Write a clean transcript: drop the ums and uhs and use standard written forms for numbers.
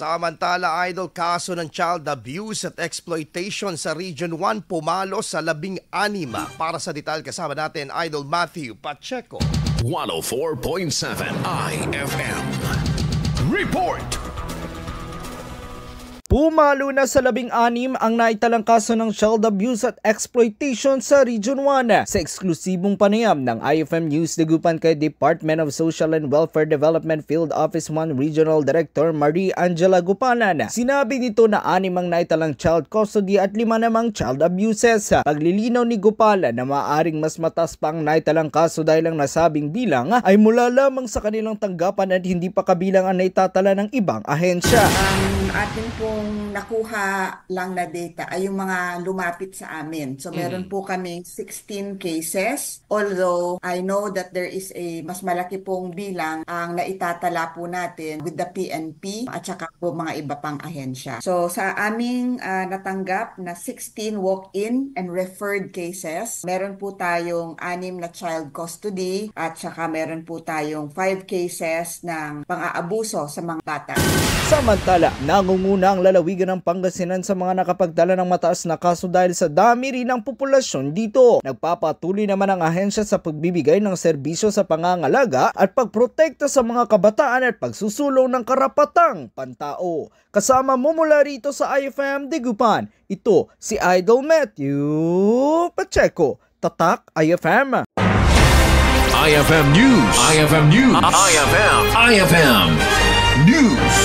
Samantala, idol, kaso ng child abuse at exploitation sa Region 1 pumalo sa 16. Para sa detalye kasama natin, idol Matthew Pacheco. 104.7 IFM. Report! Pumalo na sa 16 ang naitalang kaso ng child abuse at exploitation sa Region 1. Sa eksklusibong panayam ng IFM News Dagupan kay Department of Social and Welfare Development Field Office 1 Regional Director Marie Angela Gupanan, sinabi nito na 6 ang naitalang child custody at 5 namang child abuses. Paglilinaw ni Gupanan na maaaring mas mataas pa ang naitalang kaso dahil ang nasabing bilang ay mula lamang sa kanilang tanggapan at hindi pa kabilang ang naitatala ng ibang ahensya. Atin pong nakuha lang na data ay yung mga lumapit sa amin. So meron po kaming 16 cases. Although I know that there is a mas malaki pong bilang ang naitatala po natin with the PNP at saka po mga iba pang ahensya. So sa aming natanggap na 16 walk-in and referred cases, meron po tayong 6 na child custody at saka meron po tayong 5 cases ng pang-aabuso sa mga bata. Samantala, nangunguna ang lalawigan ng Pangasinan sa mga nakapagdala ng mataas na kaso dahil sa dami rin ng populasyon dito. Nagpapatuloy naman ang ahensya sa pagbibigay ng serbisyo sa pangangalaga at pagprotekta sa mga kabataan at pagsusulong ng karapatang pantao. Kasama mo mula rito sa IFM Dagupan, ito si Idol Matthew Pacheco, Tatak IFM. IFM News. IFM News. IFM News.